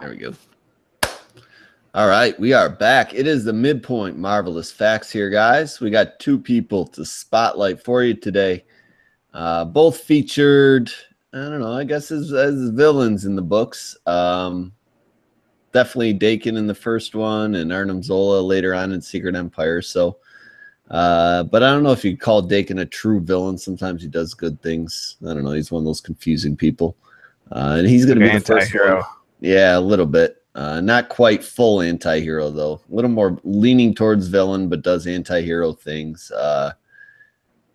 There we go. All right, we are back. It is the Midpoint Marvelous Facts here, guys. We got two people to spotlight for you today. Both featured, I don't know, I guess as villains in the books. Definitely Dakin in the first one and Arnim Zola later on in Secret Empire. So, but I don't know if you call Dakin a true villain. Sometimes he does good things. I don't know. He's one of those confusing people. And he's going to be the first one. Yeah, a little bit. Not quite full anti-hero, though. A little more leaning towards villain, but does anti-hero things.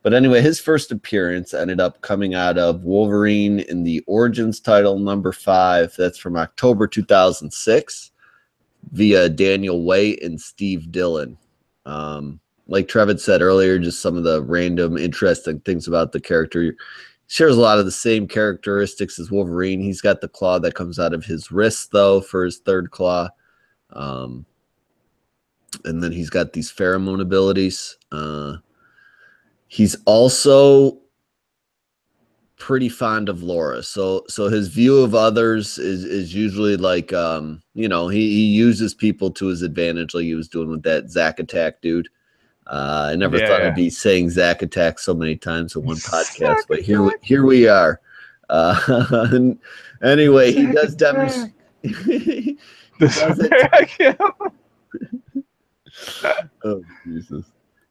But anyway, his first appearance ended up coming out of Wolverine in the Origins title number 5. That's from October 2006 via Daniel Way and Steve Dillon. Like Trevin said earlier, just some of the random interesting things about the character. Shares a lot of the same characteristics as Wolverine. He's got the claw that comes out of his wrist, though, for his third claw. And then he's got these pheromone abilities. He's also pretty fond of Laura. So his view of others is usually like, you know, he uses people to his advantage, like he was doing with that Zack Attack dude. I never thought I'd be saying Zack Attack so many times in one podcast, but here we are. Anyway, he does demonstrate. Oh, Jesus.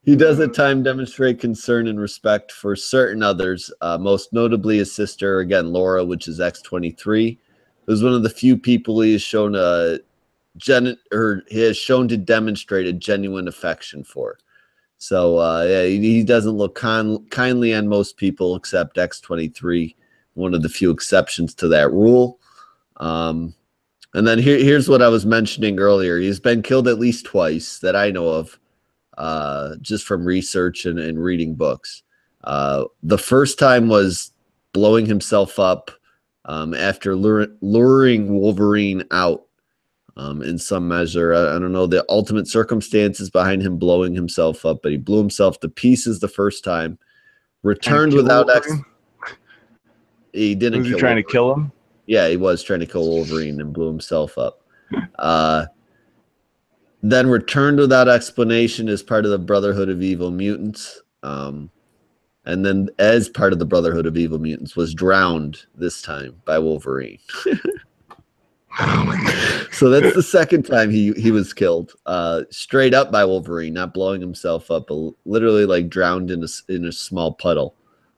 He does at times demonstrate concern and respect for certain others, most notably his sister, again, Laura, which is X-23. It was one of the few people he has shown to demonstrate a genuine affection for. So, yeah, he doesn't look kindly on most people except X-23, one of the few exceptions to that rule. And then here's what I was mentioning earlier. He's been killed at least twice that I know of, just from research and reading books. The first time was blowing himself up after luring Wolverine out. In some measure, I don't know the ultimate circumstances behind him blowing himself up, but he blew himself to pieces the first time. Returned without He didn't. Was he trying to kill him? Yeah, he was trying to kill Wolverine and blew himself up. Then returned without explanation as part of the Brotherhood of Evil Mutants. And then as part of the Brotherhood of Evil Mutants was drowned this time by Wolverine. So that's the second time he was killed, straight up by Wolverine, not blowing himself up, but literally like drowned in a small puddle.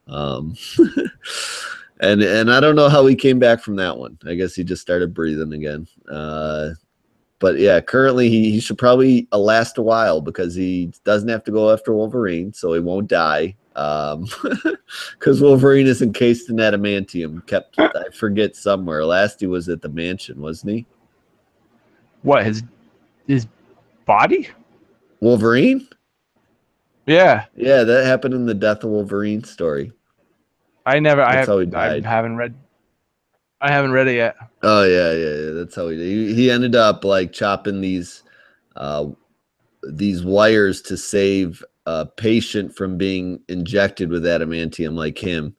And I don't know how he came back from that one. I guess he just started breathing again. But yeah, currently he should probably last a while because he doesn't have to go after Wolverine, so he won't die. Because Wolverine is encased in adamantium, kept, I forget, somewhere. Last he was at the mansion, wasn't he? What, his body? Wolverine? Yeah. Yeah, that happened in the Death of Wolverine story. I haven't read it yet. Oh yeah. That's how he ended up like chopping these wires to save a patient from being injected with adamantium like him,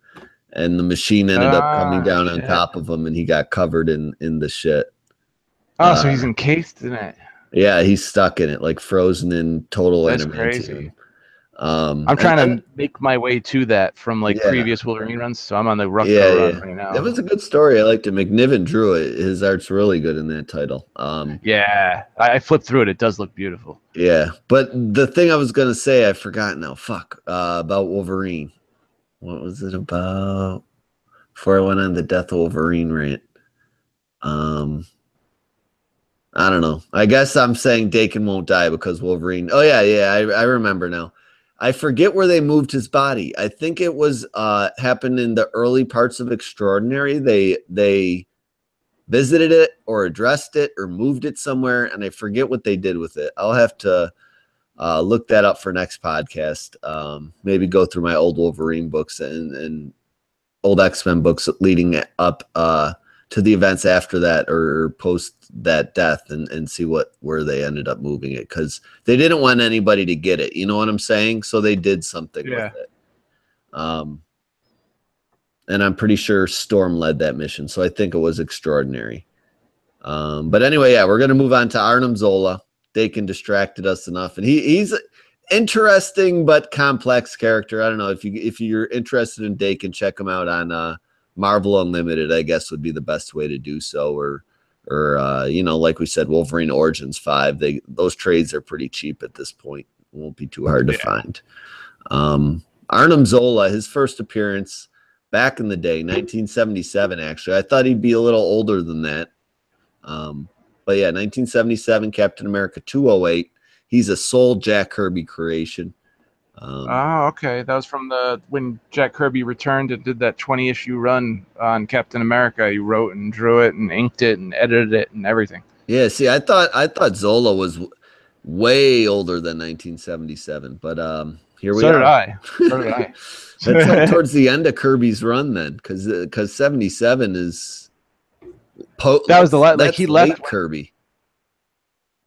and the machine ended up coming down on top of him, and he got covered in the shit. Oh, so he's encased in it. Yeah, he's stuck in it, like frozen in total That's adamantium. Crazy. I'm trying to make my way to that from like previous Wolverine runs, so I'm on the Rucka run right now. It was a good story. I liked it. McNiven drew it. His art's really good in that title. Yeah, I flipped through it. It does look beautiful. Yeah, but the thing I was gonna say, I forgot now. About Wolverine. What was it about? Before I went on the Death of Wolverine rant. I don't know. I guess I'm saying Dakin won't die because Wolverine. Oh yeah, I remember now. I forget where they moved his body. I think it was happened in the early parts of Extraordinary. They visited it or addressed it or moved it somewhere, and I forget what they did with it. I'll have to look that up for next podcast. Maybe go through my old Wolverine books and old X-Men books leading up to the events after that or post that death and see where they ended up moving it, because they didn't want anybody to get it. You know what I'm saying? So they did something with it. and I'm pretty sure Storm led that mission, so I think it was extraordinary. But anyway, yeah, we're going to move on to Arnim Zola. Dakin distracted us enough, and he's interesting but complex character. I don't know if you're interested in Dakin, check him out on Marvel Unlimited. I guess would be the best way to do so, or like we said, Wolverine Origins 5. Those trades are pretty cheap at this point. It won't be too hard to find. Arnim Zola, his first appearance back in the day, 1977. Actually, I thought he'd be a little older than that. But yeah, 1977, Captain America 208. He's a sole Jack Kirby creation. Okay. That was from when Jack Kirby returned and did that 20-issue run on Captain America. He wrote and drew it and inked it and edited it and everything. Yeah, see, I thought Zola was way older than 1977, but here we are. So did I. That's like towards the end of Kirby's run then, because 77 is that was like he left Kirby.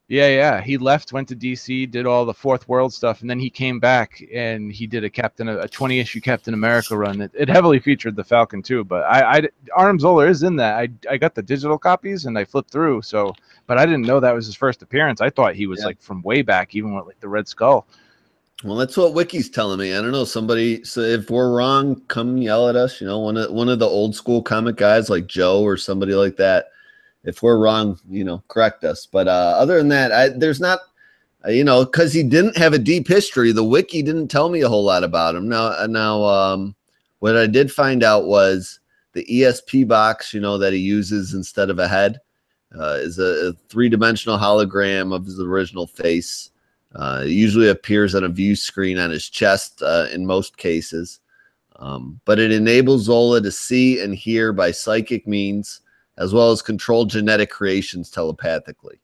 Yeah. He left, went to DC, did all the Fourth World stuff, and then he came back and he did a 20-issue Captain America run. It heavily featured the Falcon too, but Arnim Zola is in that. I got the digital copies and I flipped through, but I didn't know that was his first appearance. I thought he was like from way back, even with like the Red Skull. Well, that's what Wiki's telling me. I don't know. Somebody, so if we're wrong, come yell at us. One of the old school comic guys like Joe or somebody like that. If we're wrong, correct us. But other than that, there's not, because he didn't have a deep history. The Wiki didn't tell me a whole lot about him. Now, what I did find out was the ESP box, that he uses instead of a head, is a three-dimensional hologram of his original face. It usually appears on a view screen on his chest in most cases. But it enables Zola to see and hear by psychic means, as well as control genetic creations telepathically.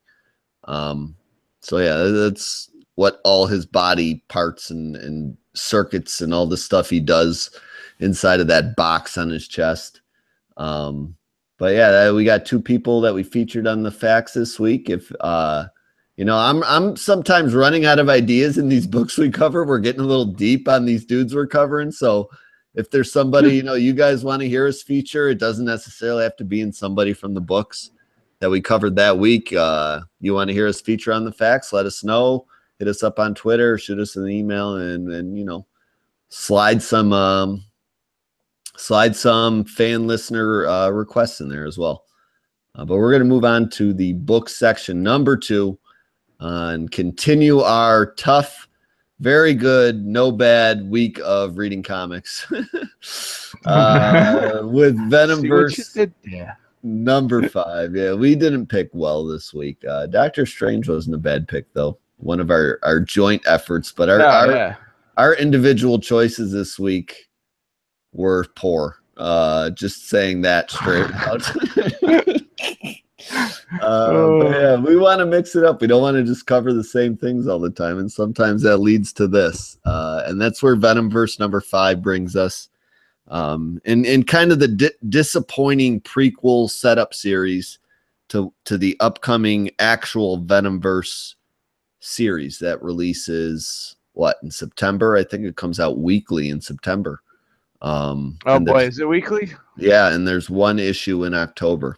So yeah, that's what all his body parts and circuits and all the stuff he does inside of that box on his chest. But yeah, we got 2 people that we featured on the facts this week. If I'm sometimes running out of ideas in these books we cover. We're getting a little deep on these dudes we're covering. So if there's somebody, you guys want to hear us feature, it doesn't necessarily have to be in somebody from the books that we covered that week. You want to hear us feature on the facts, let us know. Hit us up on Twitter, shoot us an email, and slide some fan listener requests in there as well. But we're going to move on to the book section number 2 and continue our tough, very good, no bad week of reading comics with Venomverse number 5. Yeah, we didn't pick well this week. Doctor Strange wasn't a bad pick, though. One of our joint efforts, but our individual choices this week were poor. Just saying that straight out. But yeah, we want to mix it up. We don't want to just cover the same things all the time, and sometimes that leads to this. And that's where Venomverse number 5 brings us. In kind of the disappointing prequel setup series to the upcoming actual Venomverse series that releases in September. I think it comes out weekly in September. Is it weekly? Yeah, and there's 1 issue in October.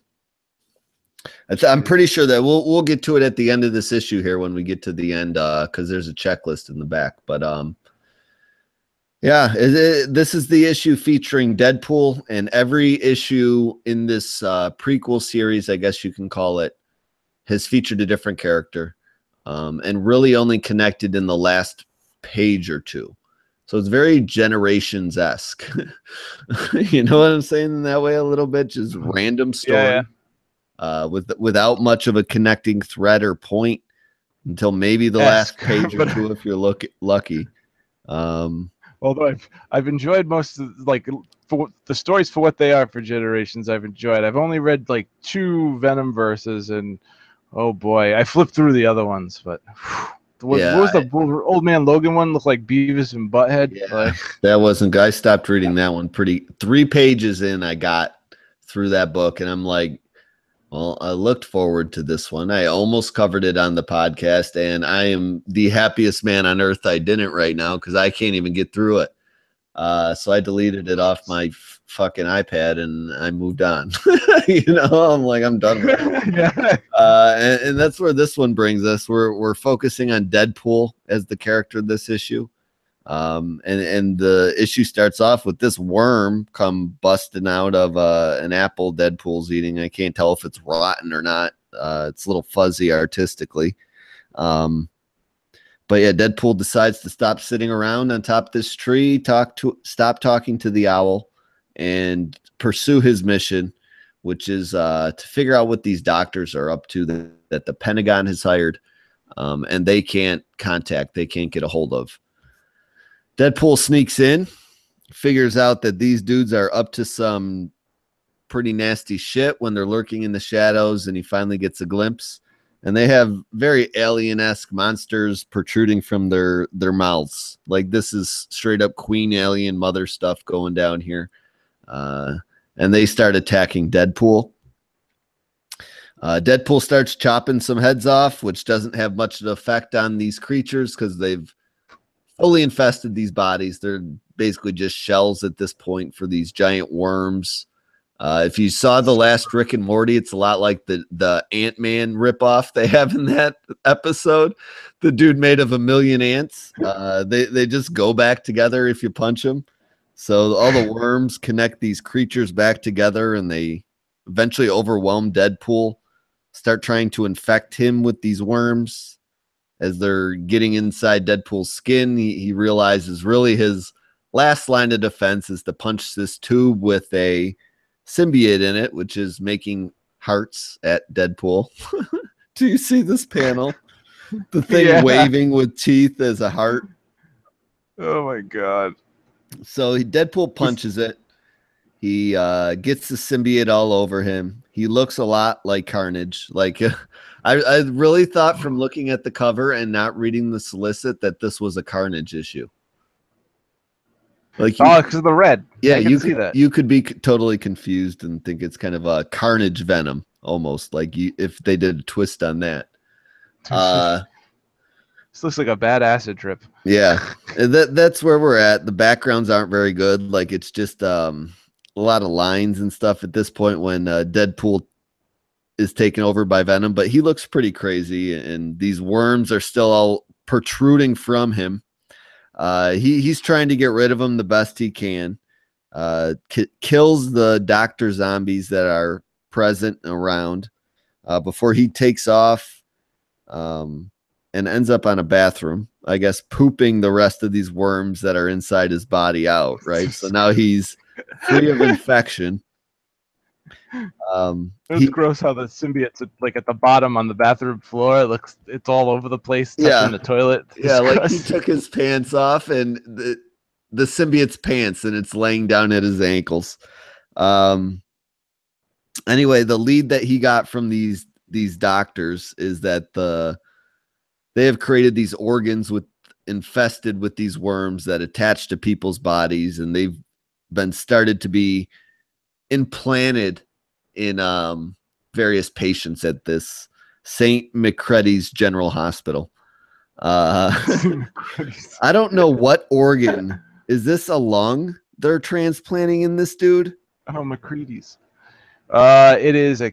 I'm pretty sure that we'll get to it at the end of this issue here when we get to the end, because there's a checklist in the back. But yeah, this is the issue featuring Deadpool, and every issue in this prequel series, I guess you can call it, has featured a different character, and really only connected in the last page or 2. So it's very Generations-esque. You know what I'm saying in that way a little bit? Just random story. Yeah. Without much of a connecting thread or point until maybe the last page or 2 if you're lucky. Although I've enjoyed most of for the stories for what they are for Generations. I've enjoyed. I've only read 2 Venom verses, and oh boy, I flipped through the other ones. But what was the Old Man Logan one? Looked like Beavis and Butthead. Yeah, that wasn't. I stopped reading that one. 3 pages in, I got through that book, and I'm like, well, I looked forward to this one. I almost covered it on the podcast, and I am the happiest man on earth I didn't right now because I can't even get through it. So I deleted it off my fucking iPad and I moved on. You know, I'm like, I'm done with it. Yeah. And that's where this one brings us. We're focusing on Deadpool as the character of this issue. And the issue starts off with this worm come busting out of an apple Deadpool's eating. I can't tell if it's rotten or not. It's a little fuzzy artistically. But yeah, Deadpool decides to stop sitting around on top of this tree, stop talking to the owl, and pursue his mission, which is to figure out what these doctors are up to that the Pentagon has hired, and they can't get a hold of. Deadpool sneaks in, figures out that these dudes are up to some pretty nasty shit when they're lurking in the shadows, and he finally gets a glimpse. And they have very alien-esque monsters protruding from their mouths. Like, this is straight up Queen Alien Mother stuff going down here. And they start attacking Deadpool. Deadpool starts chopping some heads off, which doesn't have much of an effect on these creatures because they've fully infested these bodies. They're basically just shells at this point for these giant worms. If you saw the last Rick and Morty, it's a lot like the Ant-Man ripoff they have in that episode. The dude made of a million ants. They just go back together if you punch them. So all the worms connect these creatures back together, and they eventually overwhelm Deadpool, start trying to infect him with these worms. As they're getting inside Deadpool's skin, he realizes really his last line of defense is to punch this tube with a symbiote in it, which is making hearts at Deadpool. Do you see this panel? The thing waving with teeth as a heart. Oh my god. So Deadpool punches it. He gets the symbiote all over him. He looks a lot like Carnage. Like I really thought from looking at the cover and not reading the solicit that this was a Carnage issue. Like, because of the red. Yeah, you see that. You could be totally confused and think it's kind of a Carnage Venom, almost like if they did a twist on that. This looks like a bad acid trip. Yeah, that's where we're at. The backgrounds aren't very good. Like, it's just a lot of lines and stuff at this point when Deadpool is taken over by Venom, but he looks pretty crazy, and these worms are still all protruding from him. He's trying to get rid of them the best he can. Kills the doctor zombies that are present around before he takes off and ends up on a bathroom, I guess, pooping the rest of these worms that are inside his body out, right? So now he's free of infection. It's gross how the symbiote's like at the bottom on the bathroom floor. It's all over the place, touching the toilet. Yeah, like he took his pants off and the symbiote's pants, and it's laying down at his ankles. Anyway, the lead that he got from these doctors is that they have created these organs infested with these worms that attach to people's bodies, and they've been started to be implanted in various patients at this St. McCready's General Hospital. I don't know what organ. Is this a lung they're transplanting in this dude? Oh, McCready's. It is a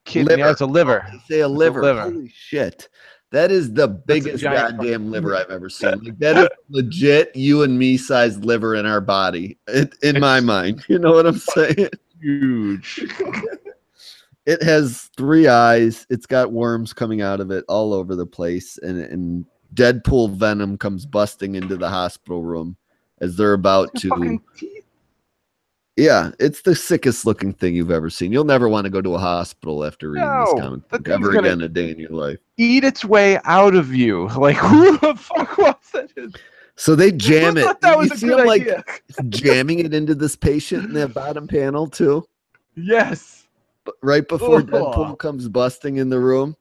kidney. Liver. Yeah, it's a liver. They say a liver. Holy shit. That is the biggest goddamn liver I've ever seen. Like, that is legit you and me sized liver in our body, in my mind. You know what I'm saying? Huge. It has 3 eyes. It's got worms coming out of it all over the place. And Deadpool Venom comes busting into the hospital room as they're about to. Yeah, it's the sickest looking thing you've ever seen. You'll never want to go to a hospital after reading this comic book ever again a day in your life. Eat its way out of you. Like, who the fuck was that? So they jam it. That was you a see good them idea. Like jamming it into this patient in that bottom panel too. Yes. But right before Deadpool comes busting in the room,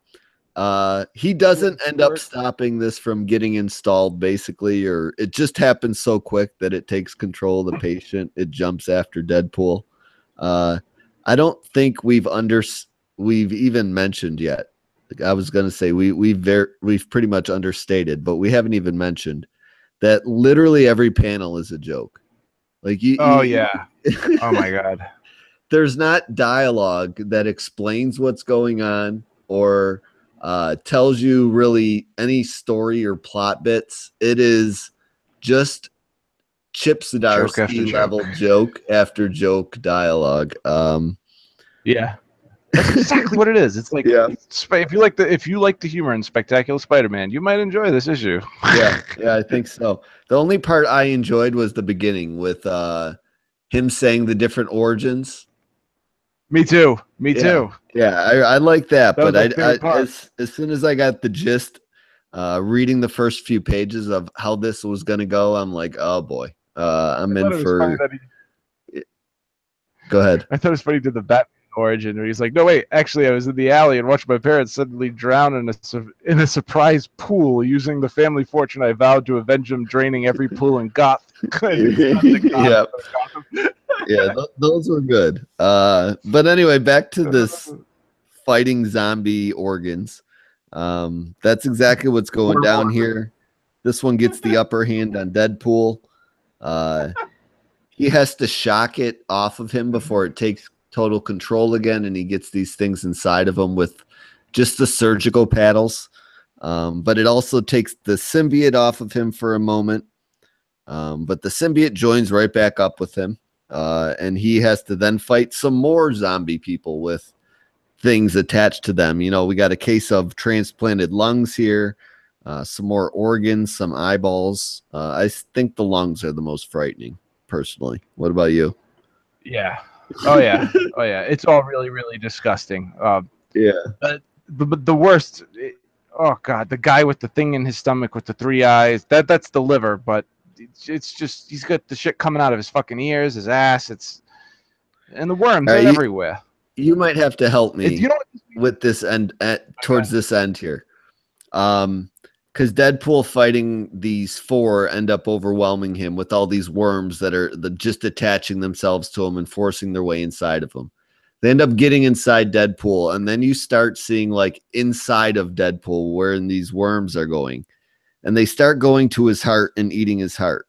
he doesn't end up stopping this from getting installed, basically, or it just happens so quick that it takes control of the patient. It jumps after Deadpool. I don't think we've even mentioned yet. I was going to say we've pretty much understated, but we haven't even mentioned that literally every panel is a joke. Like you, Oh yeah. Oh my god. there's not dialogue that explains what's going on or tells you really any story or plot bits. It is just Chip Joke after Zdarsky joke. level joke after joke dialogue. Yeah. That's exactly what it is. It's like Yeah. if you like the humor in Spectacular Spider-Man, you might enjoy this issue. Yeah, I think so. The only part I enjoyed was the beginning with him saying the different origins. Me too. Me Yeah, too. I like that, That was but my favorite part. as soon as I got the gist, reading the first few pages of how this was gonna go, I'm like, oh boy, I'm I in thought it was funny for. that Go ahead. I thought it was funny he did the Batman origin where he's like, no wait, actually I was in the alley and watched my parents suddenly drown in a surprise pool using the family fortune I vowed to avenge them, draining every pool in Gotham. Yeah, those were good. But anyway, back to this fighting zombie organs. That's exactly what's going down here. This one gets the upper hand on Deadpool. He has to shock it off of him before it takes total control again, and he gets these things inside of him with just the surgical paddles. But it also takes the symbiote off of him for a moment. But the symbiote joins right back up with him. And he has to then fight some more zombie people with things attached to them. You know, we got a case of transplanted lungs here, some more organs, some eyeballs. I think the lungs are the most frightening, personally. What about you? Yeah. Oh yeah. Oh yeah. It's all really, really disgusting. Yeah. The worst. Oh god, the guy with the thing in his stomach with the three eyes. That's the liver, but it's just he's got the shit coming out of his fucking ears, his ass. And the worms All are right, everywhere. you might have to help me You know with this end towards this end here. Because Deadpool fighting these four end up overwhelming him with all these worms that are just attaching themselves to him and forcing their way inside of him. They end up getting inside Deadpool, and then you start seeing like inside of Deadpool where these worms are going, and they start going to his heart and eating his heart.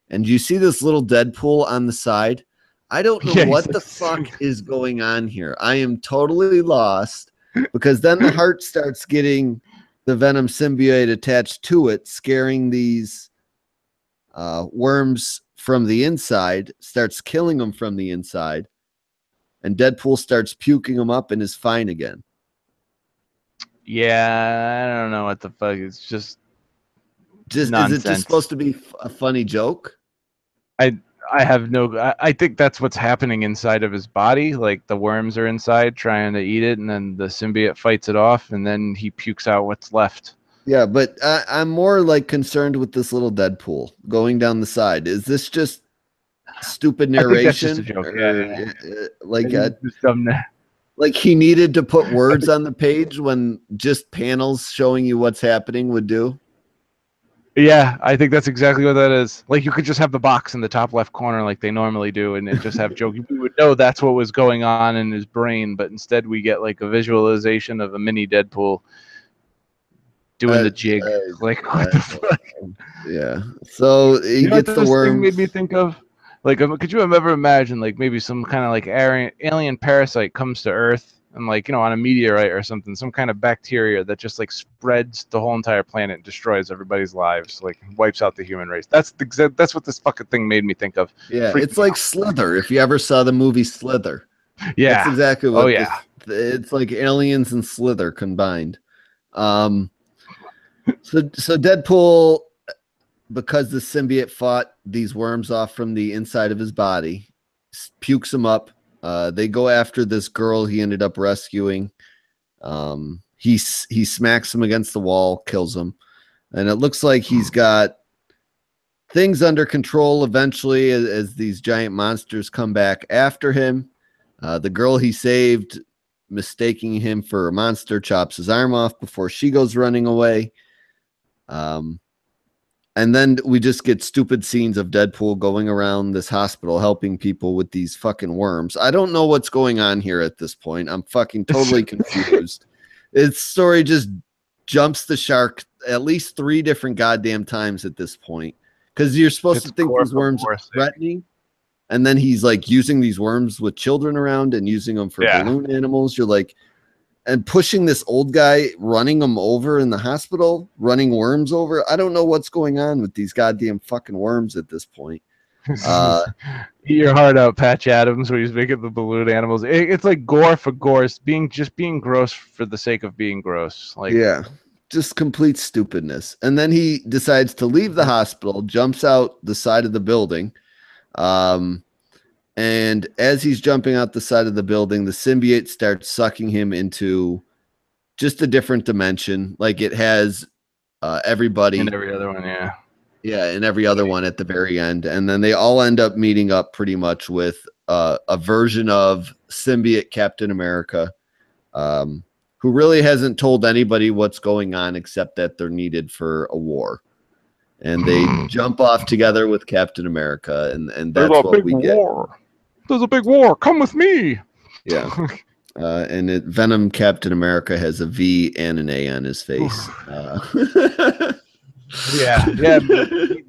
And you see this little Deadpool on the side. I don't know what the fuck is going on here. I am totally lost because then the heart starts getting the Venom symbiote attached to it, scaring these worms from the inside, starts killing them from the inside, and Deadpool starts puking them up and is fine again. Yeah, I don't know what the fuck. It's just nonsense. Is it just supposed to be a funny joke? I have no. I think that's what's happening inside of his body. Like the worms are inside trying to eat it, and then the symbiote fights it off, and then he pukes out what's left. Yeah, but I'm more like concerned with this little Deadpool going down the side. Is this just stupid narration? I think that's just a joke. Like he needed to put words on the page when just panels showing you what's happening would do. Yeah, I think that's exactly what that is. Like you could just have the box in the top left corner like they normally do, and it just have joke. We would know that's what was going on in his brain, but instead we get like a visualization of a mini Deadpool doing the jig. Like what the fuck? Yeah. So he gets the worms. Thing made me think of, like, could you ever imagine like maybe some kind of like alien parasite comes to Earth and like on a meteorite or something, some kind of bacteria that just like spreads the whole entire planet, and destroys everybody's lives, like wipes out the human race. That's what this fucking thing made me think of. Yeah, it's like Slither. If you ever saw the movie Slither, yeah, that's exactly what. It's like aliens and Slither combined. So Deadpool, because the symbiote fought these worms off from the inside of his body, pukes them up. They go after this girl he ended up rescuing. He smacks him against the wall, kills him, and it looks like he's got things under control eventually as these giant monsters come back after him. The girl he saved, mistaking him for a monster, chops his arm off before she goes running away. And then we just get stupid scenes of Deadpool going around this hospital helping people with these fucking worms. I don't know what's going on here at this point. I'm fucking totally confused. Its story just jumps the shark at least 3 different goddamn times at this point. Because you're supposed to think these worms are threatening. And then he's like using these worms with children around and using them for balloon animals. You're like, and pushing this old guy, running him over in the hospital, running worms over. I don't know what's going on with these goddamn fucking worms at this point. Eat your heart out, Patch Adams, where he's making the balloon animals. It's like gore for gore, being gross for the sake of being gross. Like, yeah, just complete stupidness. And then he decides to leave the hospital, jumps out the side of the building. And as he's jumping out the side of the building, the symbiote starts sucking him into just a different dimension. Like it has everybody and every other one, yeah. Yeah, and every other one at the very end. And then they all end up meeting up pretty much with a version of symbiote Captain America, who really hasn't told anybody what's going on except that they're needed for a war. And they jump off together with Captain America, and that's what we get. There's a big war. Come with me. Yeah. And Venom Captain America has a V and an A on his face. Yeah.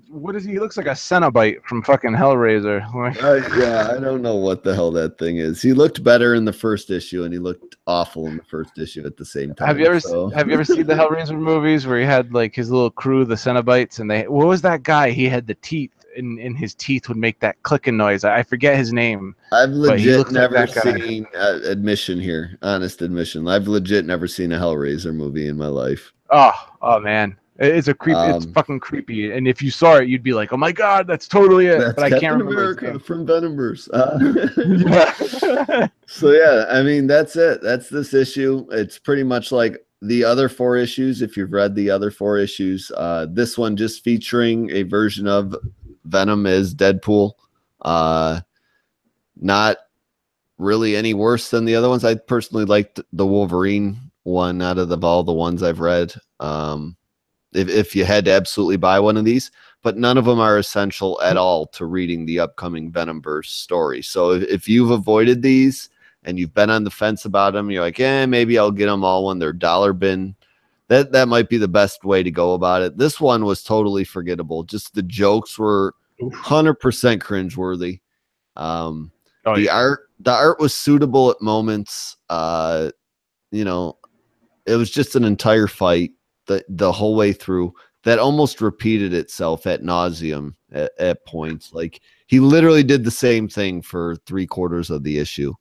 What is he? He looks like a Cenobite from fucking Hellraiser. Yeah, I don't know what the hell that thing is. He looked better in the first issue, and he looked awful in the first issue at the same time. Have you ever seen the Hellraiser movies where he had like his little crew, the Cenobites, and what was that guy? He had the teeth, and his teeth would make that clicking noise. I forget his name. I've legit never seen admission here, honest admission. I've legit never seen a Hellraiser movie in my life. Oh man. It's a creepy. It's fucking creepy. And if you saw it, you'd be like, "Oh my god, that's totally it." But I Captain can't remember America from Venomverse. So yeah, I mean that's it. That's this issue. It's pretty much like the other 4 issues. If you've read the other 4 issues, this one just featuring a version of Venom as Deadpool. Not really any worse than the other ones. I personally liked the Wolverine one out of all the ones I've read. If you had to absolutely buy one of these, but none of them are essential at all to reading the upcoming Venomverse story. So if you've avoided these and you've been on the fence about them, you're like, maybe I'll get them all when they're dollar bin. That might be the best way to go about it. This one was totally forgettable. Just the jokes were 100% cringeworthy. The art was suitable at moments. It was just an entire fight the whole way through that almost repeated itself ad nauseum at points. Like he literally did the same thing for 3/4 of the issue.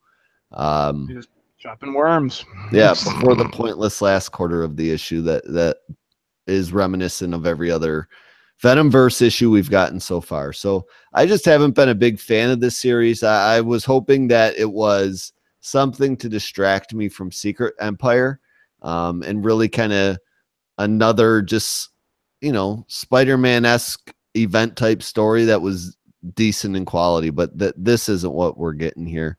Just chopping worms. Yeah, before the pointless last quarter of the issue that is reminiscent of every other Venomverse issue we've gotten so far. So I just haven't been a big fan of this series. I was hoping that it was something to distract me from Secret Empire, and really kind of another just Spider-Man-esque event type story that was decent in quality, but this isn't what we're getting here.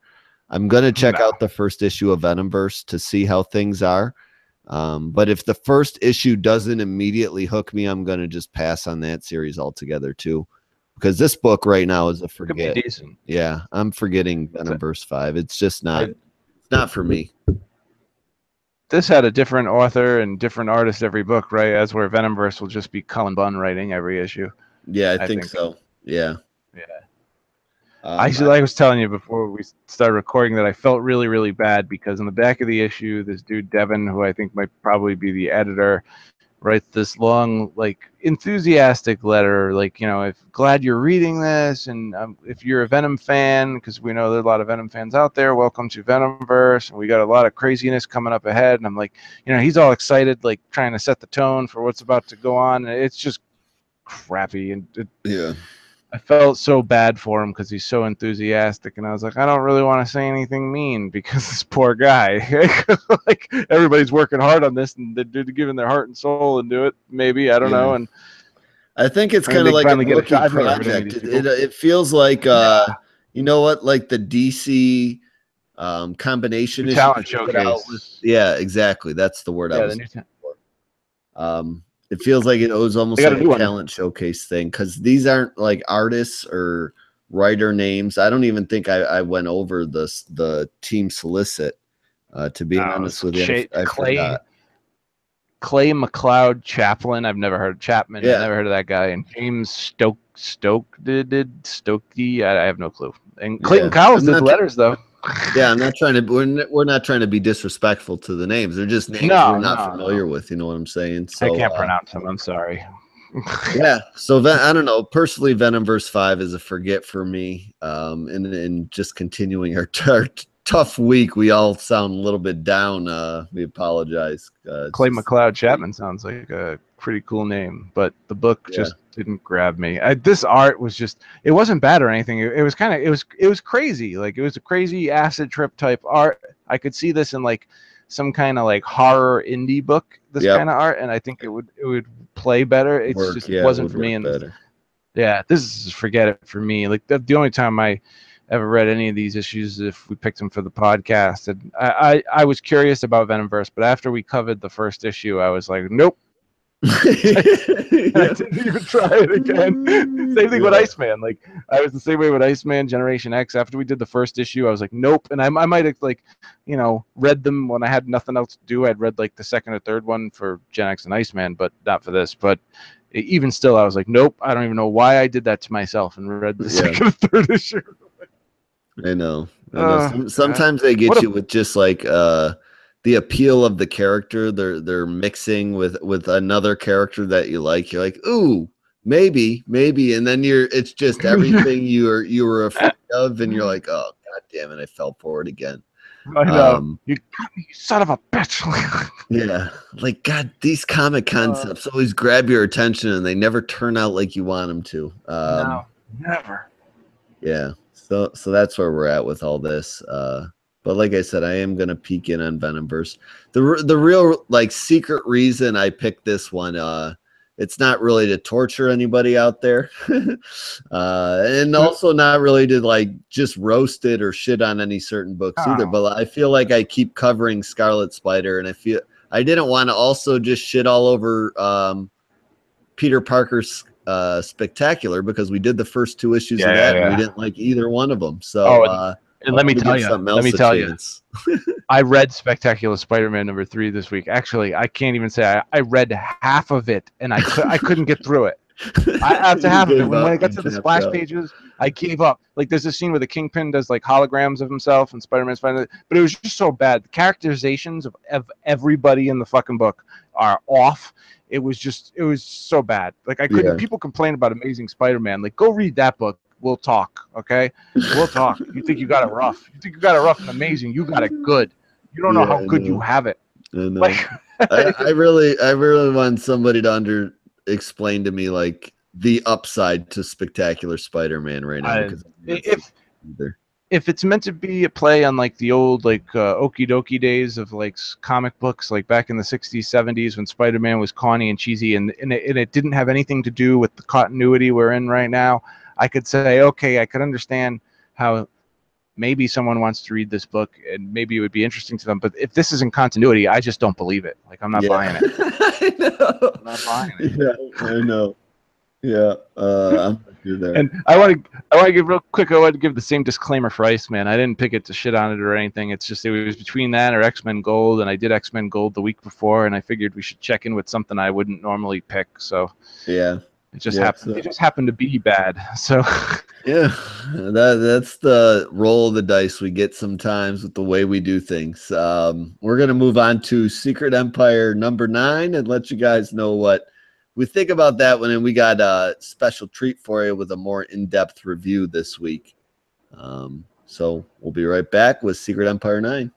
I'm gonna check out the first issue of Venomverse to see how things are, but if the first issue doesn't immediately hook me, I'm gonna just pass on that series altogether too, because this book right now is a forget. Decent. Yeah, I'm forgetting Venomverse 5. It's just not for me. This had a different author and different artist every book, right? As where Venomverse will just be Cullen Bunn writing every issue. Yeah, I think so. Yeah. I was telling you before we started recording that I felt really, really bad because in the back of the issue, this dude Devin, who I think might probably be the editor, writes this long, like, enthusiastic letter, like, glad you're reading this, and if you're a Venom fan, because we know there's a lot of Venom fans out there, welcome to Venomverse, and we got a lot of craziness coming up ahead, and I'm like, he's all excited, like, trying to set the tone for what's about to go on, and it's just crappy, and I felt so bad for him because he's so enthusiastic, and I was like, I don't really want to say anything mean because this poor guy, like everybody's working hard on this and they're giving their heart and soul into it. Maybe I don't know, and I think it's kind of like a rookie project. It feels like like the DC combination issue talent showcase. Yeah, exactly. That's the word I was looking for. It feels like it was almost like a talent showcase thing because these aren't like artists or writer names. I don't even think I went over the team solicit. To be honest with you, I forgot. Clay McLeod Chaplin. I've never heard of Chapman. I've never heard of that guy. And James Stokey. I have no clue. And Clayton Yeah. Cowles did the letters though. Yeah, I'm not trying to. We're not trying to be disrespectful to the names. They're just names we're not familiar with. You know what I'm saying? So I can't pronounce them. I'm sorry. Yeah. So I don't know. Personally, Venomverse 5 is a forget for me. And just continuing our tough week, we all sound a little bit down. We apologize. Clay McLeod Chapman sounds like a pretty cool name, but the book just didn't grab me. This art was just, it wasn't bad or anything. It was kind of, it was crazy. Like it was a crazy acid trip type art. I could see this in like some kind of like horror indie book, this kind of art, and I think it would play better. It just wasn't for me. And this is forget it for me. Like the only time I ever read any of these issues if we picked them for the podcast. And I was curious about Venomverse, but after we covered the first issue, I was like, nope. I didn't even try it again. Same thing with Iceman. Like I was the same way with Iceman Generation X. After we did the first issue, I was like, nope. And I might have like, you know, read them when I had nothing else to do. I'd read like the second or third one for Gen X and Iceman, but not for this. But even still, I was like, nope. I don't even know why I did that to myself and read the second or third issue. I know. Sometimes they get you with just like the appeal of the character. They're mixing with another character that you like. You're like, ooh, maybe, and then it's just everything you were afraid of, and you're like, oh god damn it, I fell for it again. I know. You got me, you son of a bitch. Yeah, like God, these comic concepts always grab your attention, and they never turn out like you want them to. No, never. Yeah. So that's where we're at with all this. But like I said, I am gonna peek in on Venomverse. The real like secret reason I picked this one, it's not really to torture anybody out there, and also not really to like just roast it or shit on any certain books either. But I feel like I keep covering Scarlet Spider, and I didn't want to also just shit all over Peter Parker's Spectacular, because we did the first two issues of that and we didn't like either one of them. So and let me tell you, I read Spectacular Spider-Man #3 this week. Actually, I can't even say I read half of it and I couldn't get through it. After half of it, when I got to the splash pages, I gave up. Like there's a scene where the Kingpin does like holograms of himself and Spider-Man's finding it, but it was just so bad. The characterizations of everybody in the fucking book are off. It was so bad. Like I couldn't. People complain about Amazing Spider-Man. Like go read that book. We'll talk. Okay, we'll talk. You think you got it rough? You think you got it rough and amazing? You got it good. You don't know how good you have it. I know. Like, I really want somebody to explain to me like the upside to Spectacular Spider-Man right now. If it's meant to be a play on like the old like okie dokie days of like comic books, like back in the 60s, 70s when Spider-Man was corny and cheesy and it didn't have anything to do with the continuity we're in right now, I could say, okay, I could understand how maybe someone wants to read this book and maybe it would be interesting to them. But if this is in continuity, I just don't believe it. Like I'm not buying it. I know. I'm not buying it. Yeah, I know. Yeah, I'm there. And I want to give real quick. I want to give the same disclaimer for Iceman. I didn't pick it to shit on it or anything. It's just it was between that or X-Men Gold, and I did X-Men Gold the week before, and I figured we should check in with something I wouldn't normally pick. So yeah, it just happened. It just happened to be bad. So yeah, that's the roll of the dice we get sometimes with the way we do things. We're gonna move on to Secret Empire #9 and let you guys know what we think about that one, and we got a special treat for you with a more in-depth review this week. So we'll be right back with Secret Empire 9.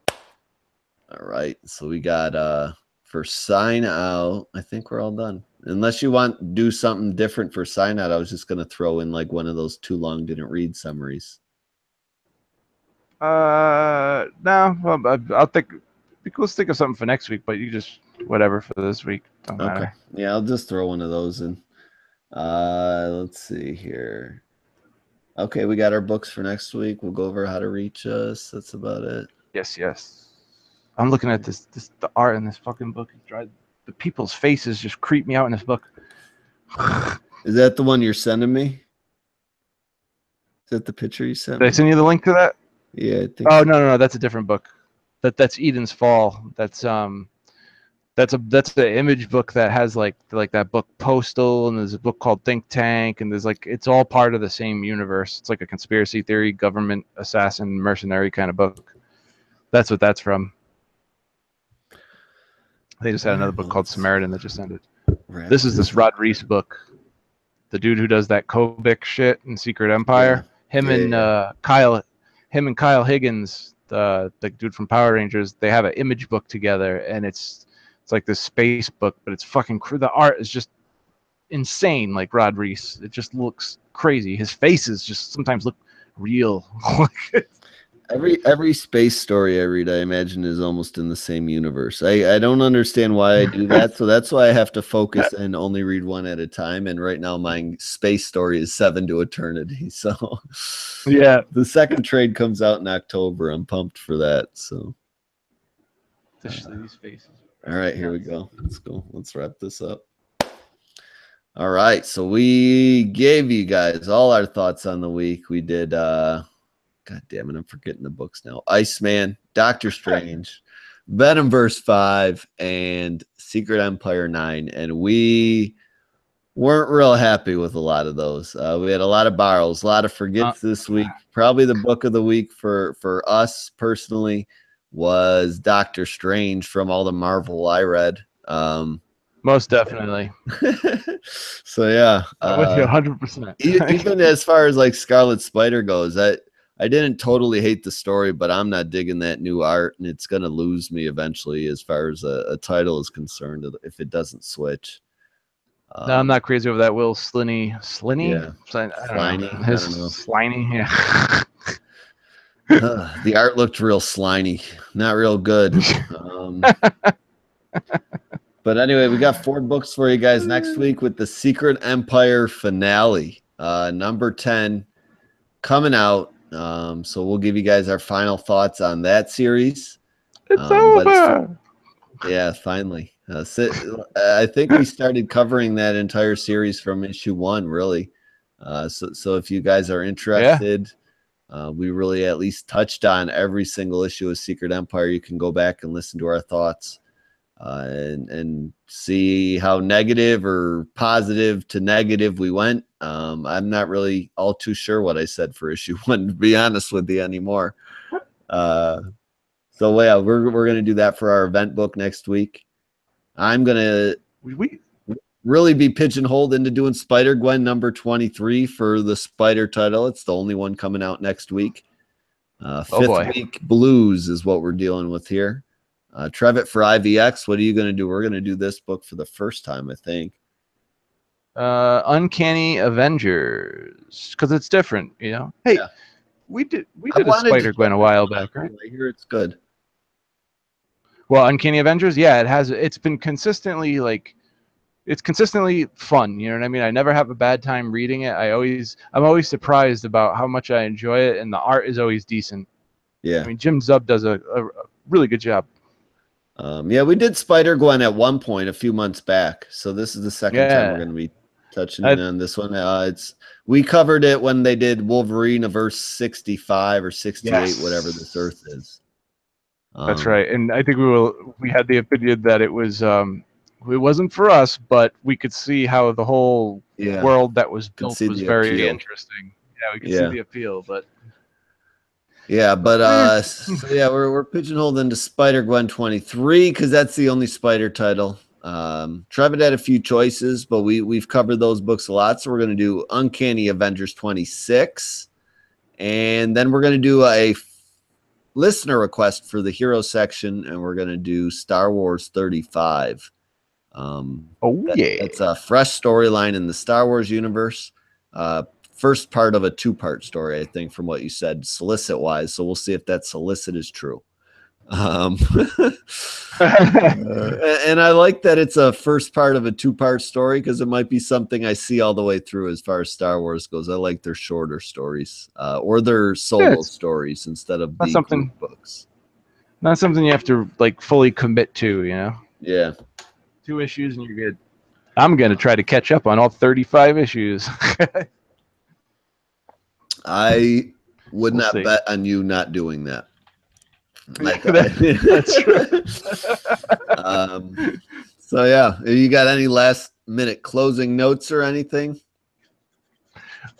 All right, so we got for sign out, I think we're all done. Unless you want to do something different for sign out, I was just going to throw in like one of those too long didn't read summaries. No, I'll think. Let's think of something for next week, but you just whatever for this week. Don't matter. Yeah, I'll just throw one of those in. Let's see here. Okay, we got our books for next week. We'll go over how to reach us. That's about it. Yes. I'm looking at the art in this fucking book. The people's faces just creep me out in this book. Is that the one you're sending me? Is that the picture you sent me? Did I send you the link to that? Yeah, I think so. No, that's a different book. That's Eden's Fall. That's That's the image book that has like that book Postal, and there's a book called Think Tank, and there's like it's all part of the same universe. It's like a conspiracy theory, government assassin, mercenary kind of book. That's what that's from. They just had another book called Samaritan that just ended. This is this Rod Reese book. The dude who does that Kobik shit in Secret Empire. Yeah. Him and Kyle Higgins, the dude from Power Rangers, they have an image book together, and it's like this space book, but it's fucking the art is just insane, like Rod Reese. It just looks crazy. His faces just sometimes look real. Every space story I read, I imagine, is almost in the same universe. I don't understand why I do that, so that's why I have to focus and only read one at a time. And right now, my space story is 7 to Eternity. So, yeah, the second trade comes out in October. I'm pumped for that. So, these faces. All right, here we go. Let's go. Let's wrap this up. All right, so we gave you guys all our thoughts on the week. We did. God damn it, I'm forgetting the books now. Iceman, Doctor Strange, Venomverse 5, and Secret Empire 9. And we weren't real happy with a lot of those. We had a lot of borrows, a lot of forgets this week. Probably the book of the week for us personally was Doctor Strange from all the Marvel I read. Most definitely. So, yeah. I'm with you 100%. Even as far as like Scarlet Spider goes, I didn't totally hate the story, but I'm not digging that new art, and it's going to lose me eventually as far as a title is concerned if it doesn't switch. No, I'm not crazy over that Will Sliney. Yeah. Sliny. His Sliny, yeah. The art looked real slimy, not real good. But anyway, we got 4 books for you guys next week with the Secret Empire finale, number 10, coming out. So we'll give you guys our final thoughts on that series. It's over. Yeah, finally. I think we started covering that entire series from issue 1, really. So if you guys are interested, we really at least touched on every single issue of Secret Empire. You can go back and listen to our thoughts and see how negative or positive to negative we went. I'm not really all too sure what I said for issue 1, to be honest with you, anymore. So yeah, we're gonna do that for our event book next week. I'm gonna really be pigeonholed into doing Spider-Gwen number 23 for the Spider title. It's the only one coming out next week. 5th week Blues is what we're dealing with here. Trevitt for IVX, what are you gonna do? We're gonna do this book for the first time, I think. Uncanny Avengers, because it's different, you know. Hey, yeah. we did a Spider-Gwen a while back, right? I hear it's good. Well, Uncanny Avengers, yeah, it's been consistently fun, you know what I mean? I never have a bad time reading it. I'm always surprised about how much I enjoy it, and the art is always decent. Yeah. I mean, Jim Zub does a really good job. Yeah, we did Spider-Gwen at one point a few months back, so this is the second time we're going to be touching on this one. We covered it when they did Wolverine verse 65 or 68, whatever this Earth is. That's right, and I think we had the opinion that it wasn't for us, but we could see how the whole world that was built was very interesting. Yeah, we could see the appeal, but. Yeah, but so yeah, we're pigeonholed into Spider-Gwen 23 because that's the only Spider title. Trevitt had a few choices, but we've covered those books a lot, so we're going to do Uncanny Avengers 26, and then we're going to do a listener request for the hero section, and we're going to do Star Wars 35. It's a fresh storyline in the Star Wars universe. First part of a 2-part story, I think, from what you said, solicit wise. So we'll see if that solicit is true. And I like that it's a first part of a 2-part story because it might be something I see all the way through as far as Star Wars goes. I like their shorter stories or their solo stories instead of the group books. Not something you have to like fully commit to, you know? Yeah. 2 issues and you're good. I'm going to try to catch up on all 35 issues. I would not bet on you not doing that. That's true. So yeah, you got any last minute closing notes or anything?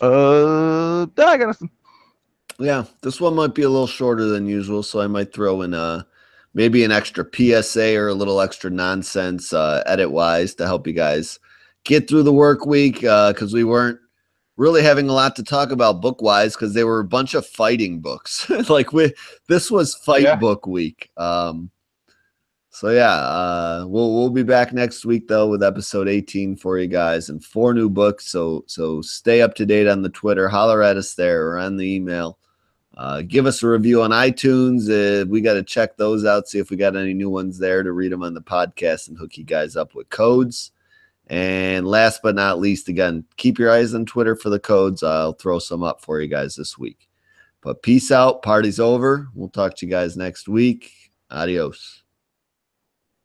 I got some. Yeah, this one might be a little shorter than usual, so I might throw in maybe an extra PSA or a little extra nonsense edit wise to help you guys get through the work week because we weren't really having a lot to talk about book wise because they were a bunch of fighting books. This was fight book week. So yeah, we'll be back next week though with episode 18 for you guys and 4 new books. So stay up to date on the Twitter, holler at us there or on the email. Give us a review on iTunes. We got to check those out, see if we got any new ones there to read them on the podcast and hook you guys up with codes. And last but not least, again, keep your eyes on Twitter for the codes. I'll throw some up for you guys this week. But peace out. Party's over. We'll talk to you guys next week. Adios.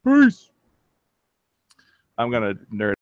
Peace. I'm going to nerd